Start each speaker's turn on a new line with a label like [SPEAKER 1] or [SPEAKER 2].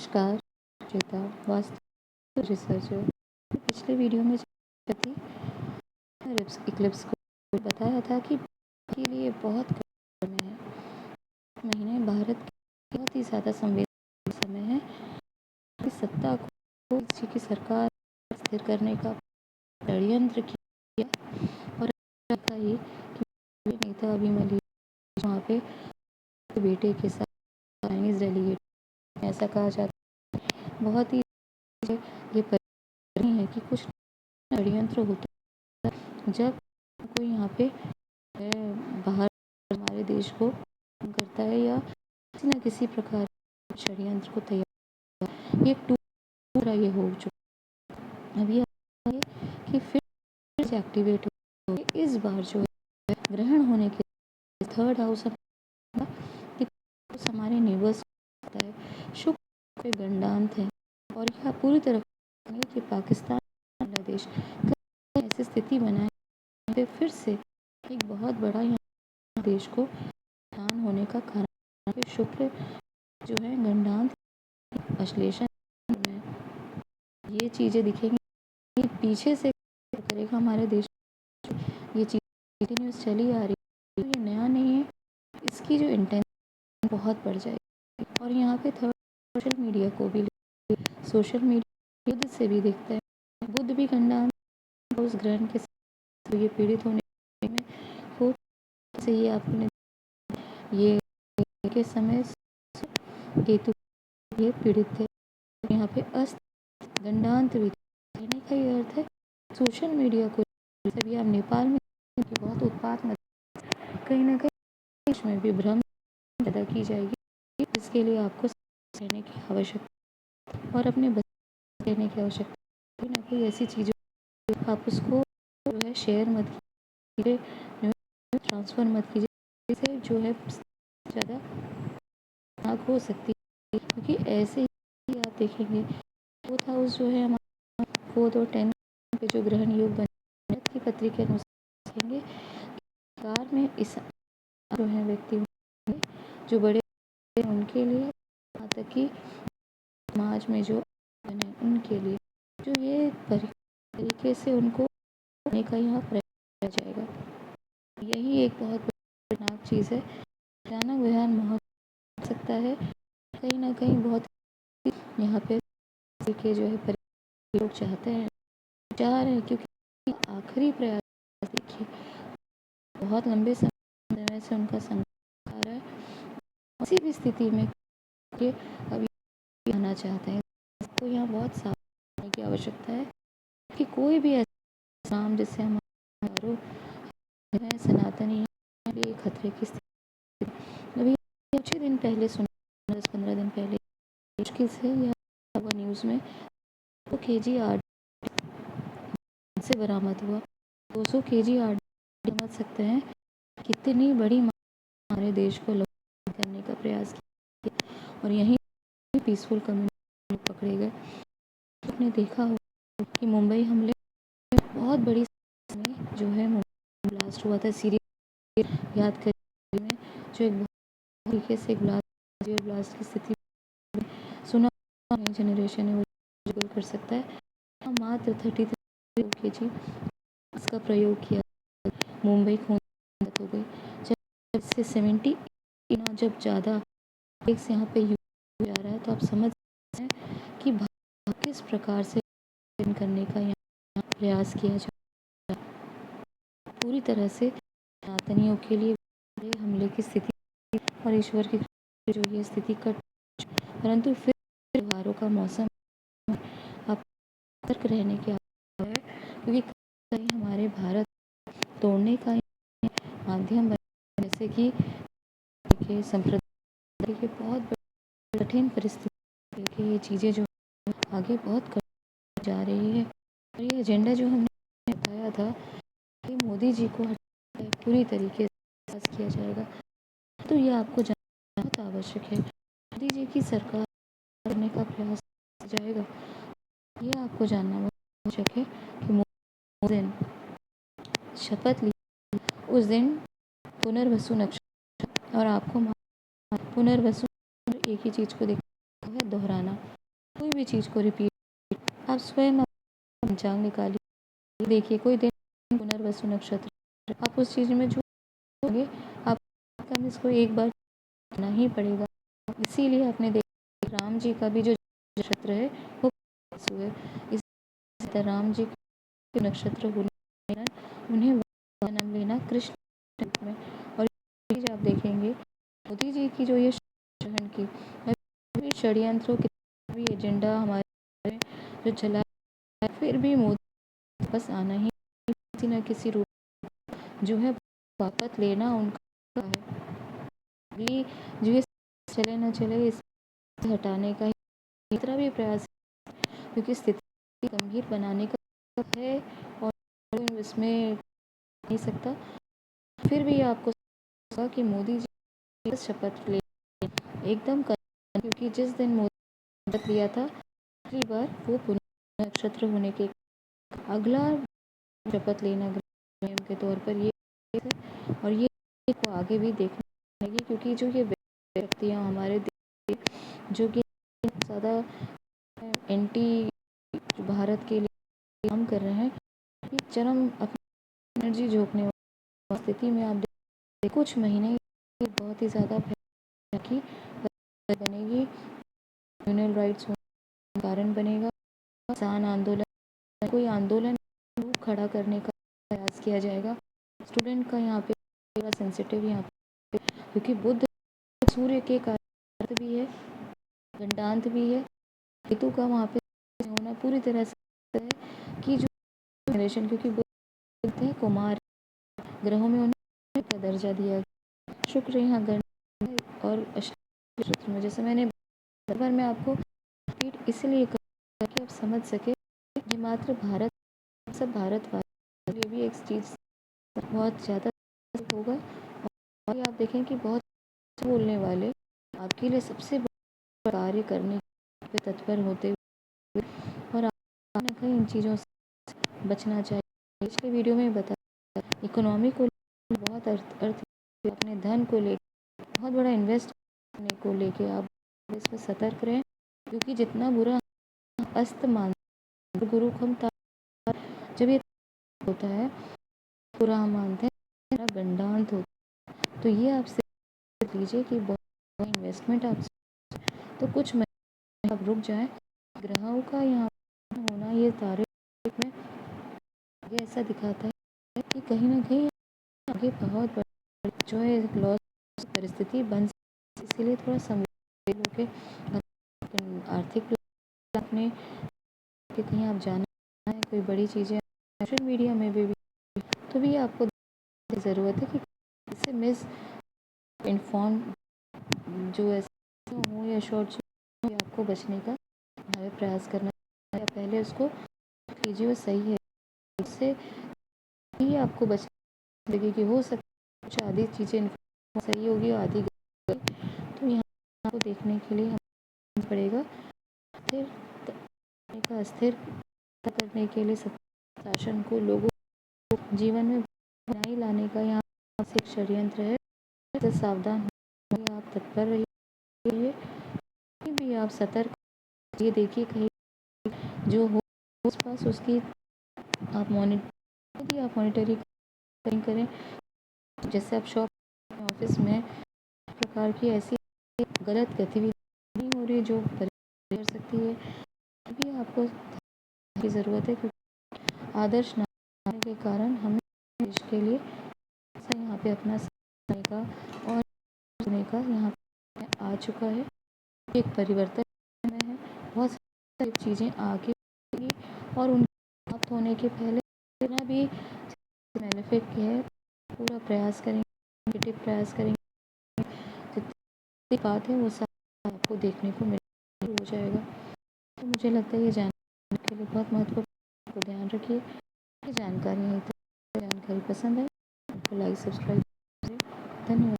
[SPEAKER 1] नमस्कार श्वेता, वास्तु रिसर्चर। पिछले वीडियो में थी इक्लिप्स को बताया था कि के लिए बहुत कम समय है। महीने भारत के बहुत ही ज़्यादा संवेदनशील समय है। इस सत्ता को जी की सरकार स्थिर करने का षड्यंत्र किया और देखा ही कि नेता अभिमन्यु वहाँ पे बेटे के साथ चाइनीज डेलीगेट ऐसा कहा जाता है। बहुत ही ये परिणाम है कि कुछ षड्यंत्र होता है जब कोई यहाँ पे बाहर हमारे देश को करता है या किसी न किसी प्रकार के षड्यंत्र को तैयार ये पूरा ये हो चुका। अभी है कि फिर से एक्टिवेट हो इस बार जो है ग्रहण होने के थर्ड हाउस कि हमारे नेबर्स होता है शुक्र पे गंडांत है और यह पूरी तरह कि पाकिस्तान बांग्लादेश ऐसी स्थिति बनाए फिर से एक बहुत बड़ा यहाँ देश को नुकसान होने का कारण शुक्र जो है गंडांत अश्लेषण में ये चीज़ें दिखेंगी पीछे से करेगा हमारे देश। ये चीज़ न्यूज़ चली आ रही है, ये नया नहीं है। इसकी जो इंटेंशन बहुत बढ़ जाएगी और यहाँ पे थर्ड सोशल मीडिया को भी सोशल मीडिया बुध से भी देखता है। बुध भी गंडांत उस ग्रहण के साथ ये पीड़ित होने में हो से ये आपने ये के समय केतु ये पीड़ित थे। यहाँ पे अस्त गंडांत भी कहने का ये अर्थ है सोशल मीडिया को सभी आप नेपाल में बहुत उत्पात कहीं ना कहीं देश में भी भ्रम पैदा की जाएगी। इसके लिए आपको रहने की आवश्यकता और अपने बच्चे रहने की आवश्यकता कोई ना कोई ऐसी चीज़ों आप उसको जो है शेयर मत कीजिए ट्रांसफ़र मत कीजिए जिससे जो है ज़्यादा आग हो सकती है क्योंकि ऐसे ही आप देखेंगे फोर्थ हाउस जो है हमारा 4th और 10th पे जो ग्रहण योग बने की पत्री के अनुसार देखेंगे कार में इस जो है व्यक्ति जो बड़े उनके लिए यहाँ तक कि समाज में जो बने उनके लिए जो ये तरीके से उनको होने का यहाँ प्रयास जाएगा। यही एक बहुत खतरनाक चीज़ है। अचानक बयान महत्व सकता है कहीं ना कहीं बहुत यहाँ पे के जो है लोग चाहते हैं चाह रहे हैं क्योंकि आखिरी प्रयास देखिए बहुत लंबे समय से उनका संघर्ष आ रहा है। किसी भी स्थिति में ये अभी आना चाहते हैं तो यहाँ बहुत सावधानी की आवश्यकता है कि कोई भी ऐसा नाम जिससे हमारे सनातनी है खतरे की स्थिति अभी कुछ ही दिन पहले सुना 10-15 दिन पहले मुश्किल से यह न्यूज़ में 200 kg आर्ट से बरामद हुआ। 200 kg आर्ट समझ सकते हैं कितनी बड़ी हमारे देश को करने का प्रयास किया और यहीं पीसफुल कम्युनिटी पकड़े गए। आपने देखा हो कि मुंबई हमले बहुत बड़ी जो है ब्लास्ट हुआ था सीरिया याद करिए में जो एक तरीके से ब्लास्ट की स्थिति सुना नई जनरेशन है वो कर सकता है। मात्र 33 kg इसका प्रयोग किया मुंबई खून हो गई जब से 70 जब ज़्यादा एक से यहाँ पे जा रहा है तो आप समझ सकते हैं कि किस प्रकार से करने का यहाँ प्रयास किया जा पूरी तरह से सनातनियों के लिए हमले की स्थिति और ईश्वर की जो ये स्थिति कट परंतु फिर त्योहारों का मौसम आप सतर्क रहने की आवश्यकता है क्योंकि कहीं हमारे भारत तोड़ने का माध्यम बने जैसे कि संप्रदाय के बहुत कठिन परिस्थिति के ये चीज़ें जो आगे बहुत कर जा रही है और ये एजेंडा जो हमने बताया था कि मोदी जी को पूरी तरीके से किया जाएगा तो ये आपको जानना बहुत आवश्यक है। मोदी जी की सरकार करने का प्रयास जाएगा ये आपको जानना आवश्यक है कि दिन शपथ ली उस दिन पुनर्वसु नक्षत्र और आपको पुनर्वसु एक ही चीज़ को देखा है दोहराना कोई भी चीज़ को रिपीट आप स्वयं पंचांग निकालिए, देखिए कोई दिन पुनर्वसु नक्षत्र, आप उस चीज़ में जो होंगे आप कम इसको एक बार करना ही पड़ेगा। इसीलिए आपने देखा राम जी का भी जो नक्षत्र है वो है। इस राम जी के नक्षत्र होने उन्हें जन्म लेना कृष्ण रूप में। और ये आप देखेंगे मोदी जी की जो ये शहन की षड्यंत्रों के भी एजेंडा हमारे जो चला फिर भी मोदी बस आना ही किसी न किसी रूप जो है वापस लेना उनका है। अगली जो ये चले न चले इस हटाने का तीसरा भी प्रयास क्योंकि स्थिति गंभीर बनाने का है और इसमें नहीं सकता। फिर भी आपको कि मोदी जी शपथ ले एकदम कर, क्योंकि जिस दिन मोदी शपथ लिया था पहली बार वो पुण्य नक्षत्र होने के अगला शपथ लेना नियम के तौर पर ये है। और ये को आगे भी देखना लगी क्योंकि जो ये व्यक्तियाँ हमारे जो कि ज़्यादा एंटी भारत के लिए काम कर रहे हैं कि चरम अपनी एनर्जी झोंकने वाली स्थिति में आप कुछ महीने बहुत ही ज़्यादा की बनेगी, ह्यूमन राइट्स कारण बनेगा, किसान आंदोलन कोई आंदोलन खड़ा करने का प्रयास किया जाएगा। स्टूडेंट का यहाँ पे सेंसिटिव यहाँ पे क्योंकि बुध सूर्य के कारण भी है, गंडांत भी है, केतु का वहाँ पे होना पूरी तरह से है कि जो जनरेशन क्योंकि बुध है कुमार ग्रहों में उन्हें का दर्जा दिया शुक्र यहाँ गण और नक्षत्र में जैसे मैंने बार मैं आपको रिपीट इसलिए कर कि आप समझ सके कि मात्र भारत सब भारतवासी ये भी एक चीज़ बहुत ज़्यादा होगा। और आप देखें कि बहुत बोलने वाले आपके लिए सबसे कार्य करने पे तत्पर होते हुए और आपने कहीं इन चीज़ों से बचना चाहिए। पिछले वीडियो में बताया इकोनॉमी को बहुत अर्थ अपने धन को लेकर बहुत बड़ा इन्वेस्ट करने को लेके आप इस पर सतर्क रहें क्योंकि जितना बुरा अस्त मान गुरु क्षमता जब ये होता है बुरा हम मानते हैं गंडांत होता तो ये आपसे लीजिए कि बहुत इन्वेस्टमेंट आप तो कुछ महीने आप रुक जाएं। ग्रहों का यहाँ होना ये तारे में ये ऐसा दिखाता है कि कहीं ना कहीं आगे बहुत बड़ी जो है लॉस परिस्थिति बन इसीलिए थोड़ा संवेदनशील होकर आर्थिक अपने कि कहीं आप जाना है कोई बड़ी चीज़ें सोशल मीडिया में भी तो भी आपको ज़रूरत है कि इससे मिस इन्फॉर्म जो ऐसे हो या शॉर्ट आपको बचने का हमें प्रयास करना या पहले उसको कीजिए वो सही है उससे ही आपको बचने लगे कि हो सकता कुछ आधी चीज़ें सही होगी और आधी तो यहाँ आपको देखने के लिए हमें पड़ेगा फिर का अस्थिर करने के लिए शासन को लोगों को जीवन में बनाई लाने का यहाँ से एक षड्यंत्र है तो सावधान होइए आप तत्पर रहिए भी आप सतर्क ये देखिए कहीं जो हो उस पास उसकी आप मॉनिटरिंग करें जैसे आप शॉप ऑफिस में प्रकार की ऐसी गलत गतिविधि नहीं हो रही जो कर सकती है अभी आपको की ज़रूरत है क्योंकि आदर्श न होने के कारण हमें देश के लिए यहाँ पे अपना समय का और सुनने का यहाँ पे आ चुका है एक परिवर्तन में है बहुत सारी चीज़ें आगे और उन प्राप्त होने के पहले जितना भी मैनिफेस्ट है पूरा प्रयास करेंगे नेगेटिव प्रयास करेंगे जितनी बात है वो सब आपको देखने को मिल हो जाएगा। तो मुझे लगता है ये जानने के लिए बहुत महत्वपूर्ण को ध्यान रखिए जानकारी है तो जानकारी पसंद है तो लाइक सब्सक्राइब धन्यवाद।